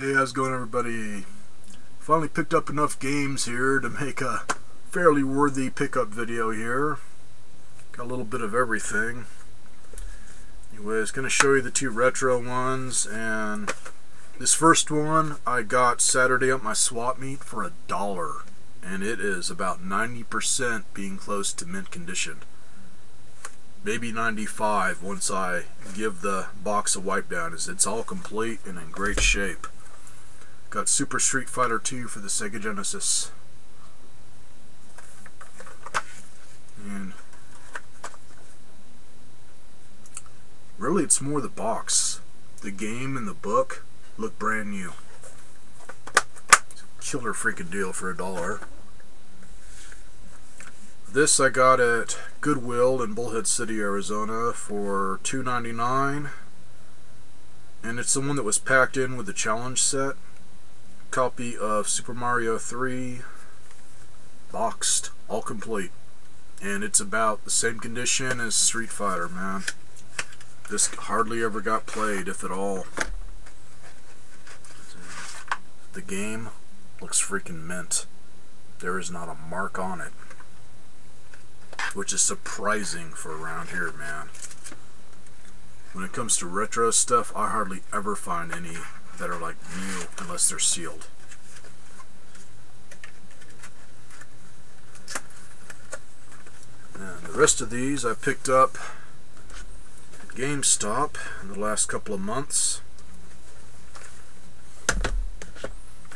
Hey, how's it going, everybody? Finally picked up enough games here to make a fairly worthy pickup video here. Got a little bit of everything. Anyways, going to show you the two retro ones, and this first one I got Saturday at my swap meet for $1, and it is about 90% being close to mint condition. Maybe 95 once I give the box a wipe down, as it's all complete and in great shape. Got Super Street Fighter 2 for the Sega Genesis. And really, it's more the box. The game and the book look brand new. Killer freaking deal for $1. This I got at Goodwill in Bullhead City, Arizona for $2.99. And it's the one that was packed in with the challenge set. Copy of Super Mario 3, boxed, all complete, and it's about the same condition as Street Fighter, man. This hardly ever got played, if at all. The game looks freaking mint. There is not a mark on it, which is surprising for around here, man. When it comes to retro stuff, I hardly ever find any that are like new unless they're sealed. And the rest of these I picked up at GameStop in the last couple of months.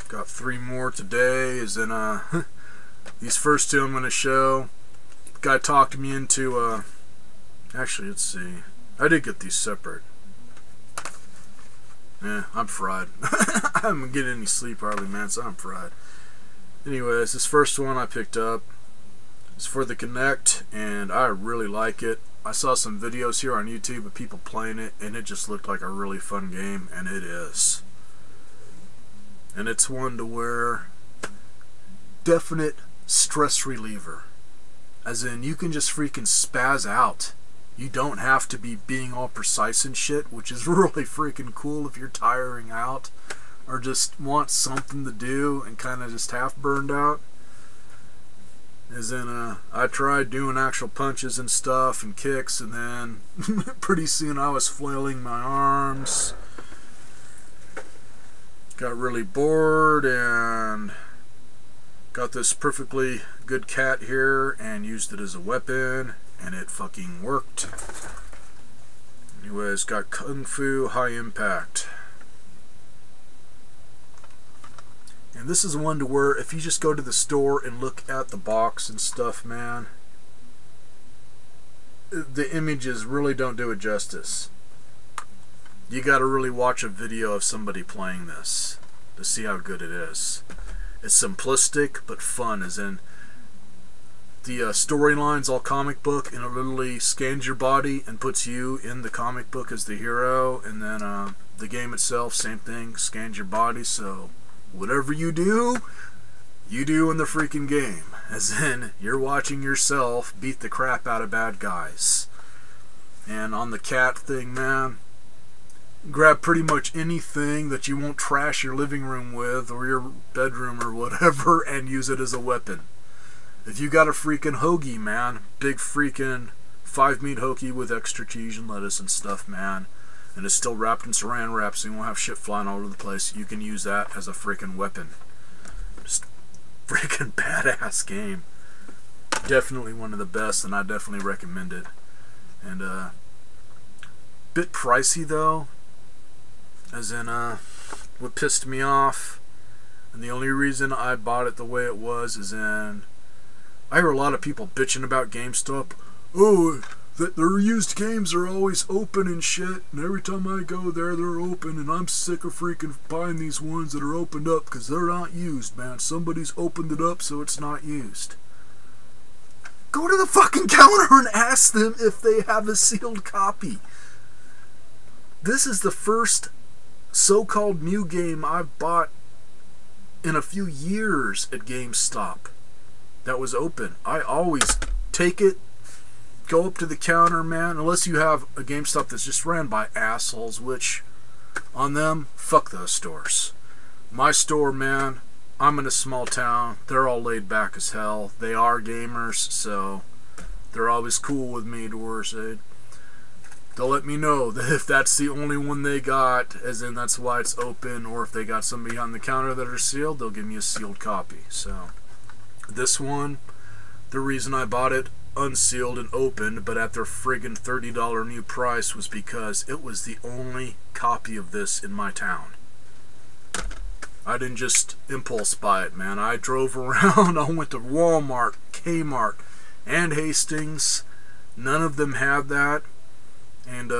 Got 3 more today, as in these first 2 I'm going to show. The guy talked me into actually, let's see, I did get these separate. Yeah, I'm fried. I haven't getting any sleep hardly, man, so I'm fried. Anyways, this first one I picked up is for the Kinect, and I really like it. I saw some videos here on YouTube of people playing it, and it just looked like a really fun game, and it is. And it's one to where definite stress reliever. As in, you can just freaking spaz out. You don't have to be being all precise and shit, which is really freaking cool if you're tiring out or just want something to do and kind of just half burned out. As in, I tried doing actual punches and stuff and kicks, and then pretty soon I was flailing my arms. Got really bored and got this perfectly good cat here and used it as a weapon. And it fucking worked. Anyways, got Kung Fu High Impact. And this is one to where if you just go to the store and look at the box and stuff, man, the images really don't do it justice. You gotta really watch a video of somebody playing this to see how good it is. It's simplistic but fun, as in the storyline's all comic book, and it literally scans your body and puts you in the comic book as the hero. And then the game itself, same thing, scans your body, so whatever you do in the freaking game. As in, you're watching yourself beat the crap out of bad guys. And on the cat thing, man, grab pretty much anything that you won't trash your living room with or your bedroom or whatever and use it as a weapon. If you got a freaking hoagie, man, big freaking 5-meat hoagie with extra cheese and lettuce and stuff, man, and it's still wrapped in saran wrap so you won't have shit flying all over the place, you can use that as a freaking weapon. Just freaking badass game. Definitely one of the best, and I definitely recommend it. And bit pricey though, as in what pissed me off, and the only reason I bought it the way it was is in, I hear a lot of people bitching about GameStop. Oh, that their used games are always open and shit, and every time I go there, they're open, and I'm sick of freaking buying these ones that are opened up because they're not used, man. Somebody's opened it up so it's not used. Go to the fucking counter and ask them if they have a sealed copy. This is the first so-called new game I've bought in a few years at GameStop that was open. I always take it, go up to the counter, man, unless you have a GameStop that's just ran by assholes, which on them, fuck those stores. My store, man, I'm in a small town. They're all laid back as hell. They are gamers, so they're always cool with me towards it. They'll let me know that if that's the only one they got, as in that's why it's open, or if they got some behind the counter that are sealed, they'll give me a sealed copy. So this one, the reason I bought it unsealed and opened, but at their friggin' $30 new price, was because it was the only copy of this in my town. I didn't just impulse buy it, man. I drove around. I went to Walmart, Kmart, and Hastings. None of them had that. And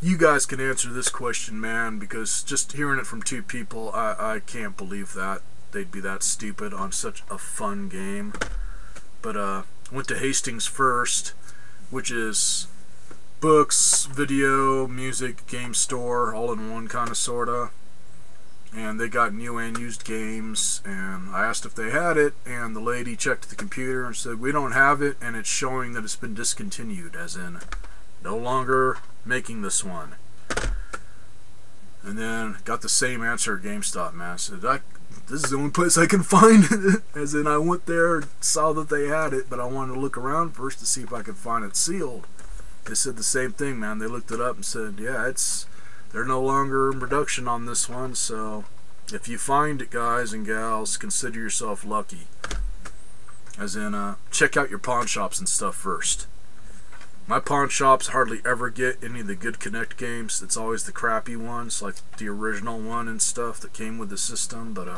you guys can answer this question, man, because just hearing it from two people, I can't believe that they'd be that stupid on such a fun game. But went to Hastings first, which is books, video, music, game store, all in one kind of sorta. And they got new and used games, and I asked if they had it, and the lady checked the computer and said, we don't have it, and it's showing that it's been discontinued, as in no longer making this one. And then got the same answer at GameStop, man. I said, this is the only place I can find it. As in, I went there, saw that they had it, but I wanted to look around first to see if I could find it sealed. They said the same thing, man. They looked it up and said, yeah, they're no longer in production on this one, so if you find it, guys and gals, consider yourself lucky. As in, check out your pawn shops and stuff first. My pawn shops hardly ever get any of the good Connect games. It's always the crappy ones, like the original one and stuff that came with the system, but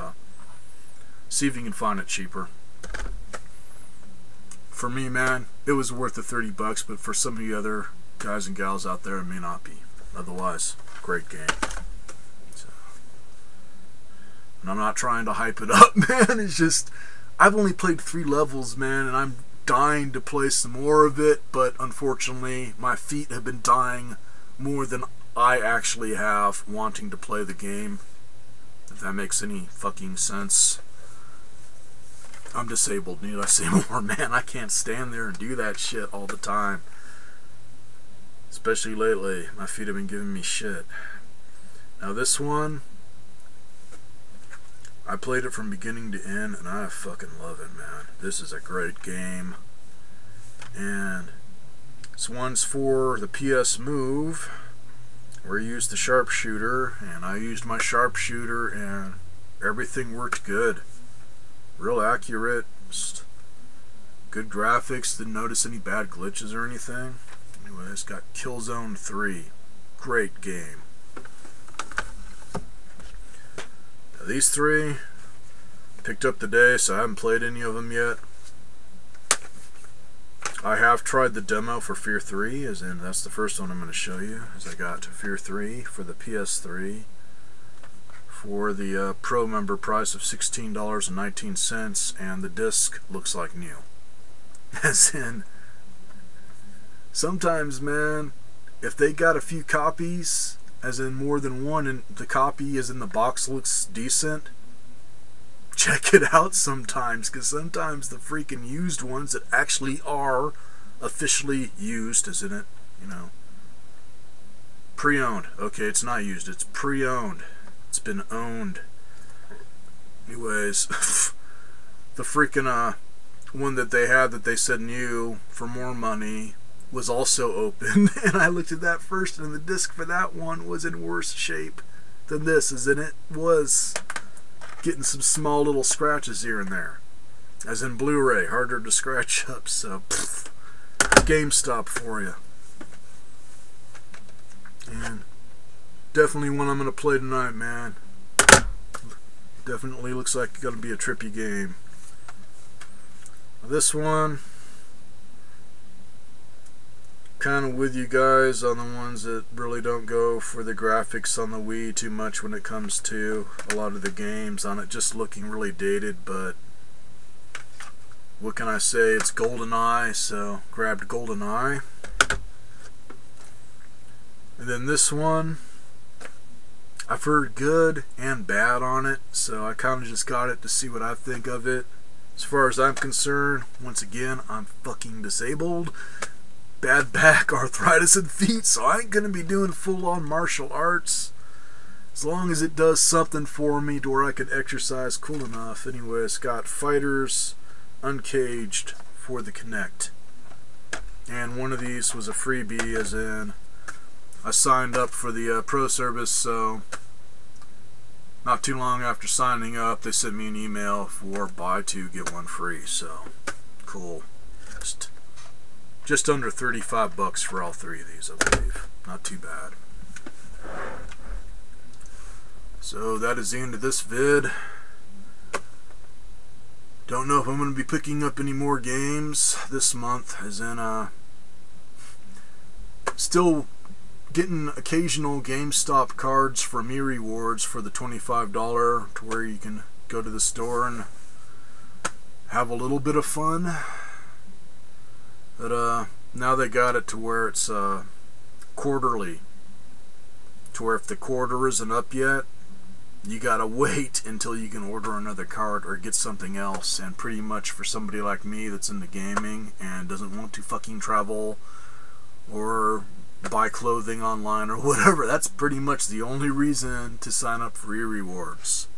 see if you can find it cheaper. For me, man, it was worth the $30, but for some of the other guys and gals out there, it may not be. Otherwise, great game. So, and I'm not trying to hype it up, man. It's just, I've only played 3 levels, man, and I'm dying to play some more of it, but unfortunately, my feet have been dying more than I actually have wanting to play the game. If that makes any fucking sense. I'm disabled, need I say more, man? I can't stand there and do that shit all the time. Especially lately, my feet have been giving me shit. Now this one, I played it from beginning to end, and I fucking love it, man. This is a great game. And this one's for the PS Move, where you use the sharpshooter, and I used my sharpshooter, and everything worked good. Real accurate, just good graphics, didn't notice any bad glitches or anything. Anyways, got Killzone 3. Great game. Now, these 3 picked up today, so I haven't played any of them yet. I have tried the demo for Fear 3, as in that's the first one I'm going to show you, as I got Fear 3 for the PS3 for the Pro member price of $16.19, and the disc looks like new. As in, sometimes, man, if they got a few copies, as in more than one, and the copy is in the box looks decent, check it out sometimes, because sometimes the freaking used ones that actually are officially used, isn't it? You know, pre-owned. Okay, it's not used, it's pre-owned. It's been owned. Anyways, the freaking one that they had that they said new for more money was also open, and I looked at that first, and the disc for that one was in worse shape than this, as in it was getting some small little scratches here and there, as in Blu-ray, harder to scratch up. So GameStop for you. And definitely one I'm gonna play tonight, man. Definitely looks like it's gonna be a trippy game. This one, kind of with you guys on the ones that really don't go for the graphics on the Wii too much when it comes to a lot of the games on it just looking really dated, but what can I say, it's GoldenEye, so grabbed GoldenEye. And then this one, I've heard good and bad on it, so I kind of just got it to see what I think of it. As far as I'm concerned, once again, I'm fucking disabled. Bad back, arthritis, and feet, so I ain't gonna be doing full-on martial arts. as long as it does something for me to where I can exercise, cool enough. Anyway, it's got Fighters Uncaged for the Kinect. And one of these was a freebie, as in I signed up for the pro service, so not too long after signing up, they sent me an email for buy two, get one free. So, cool. Just under 35 bucks for all three of these, I believe. Not too bad. So, that is the end of this vid. Don't know if I'm going to be picking up any more games this month, as in, still getting occasional GameStop cards from me rewards for the $25 to where you can go to the store and have a little bit of fun. But now they got it to where it's quarterly, to where if the quarter isn't up yet, you gotta wait until you can order another card or get something else. And pretty much for somebody like me that's into gaming and doesn't want to fucking travel or buy clothing online or whatever, that's pretty much the only reason to sign up for rewards.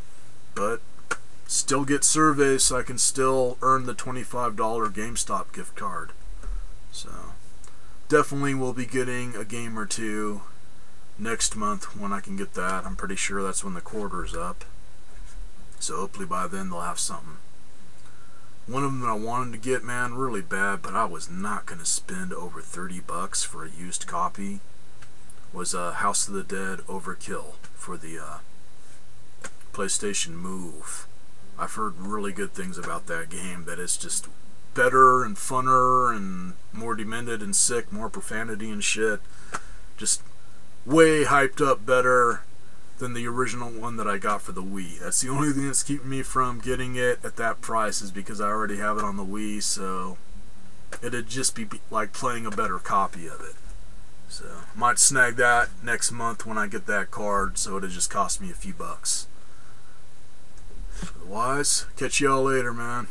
But still get surveys, so I can still earn the $25 GameStop gift card. So definitely will be getting a game or two next month when I can get that. I'm pretty sure that's when the quarter's up, so hopefully by then they'll have something. One of them that I wanted to get, man, really bad, but I was not going to spend over 30 bucks for a used copy, was House of the Dead Overkill for the PlayStation Move. I've heard really good things about that game, that it's just better and funner and more demented and sick, more profanity and shit. Just way hyped up better than the original one that I got for the Wii. That's the only thing that's keeping me from getting it at that price, is because I already have it on the Wii, so it'd just be like playing a better copy of it. So might snag that next month when I get that card, so it'd just cost me a few bucks. Otherwise, catch y'all later, man.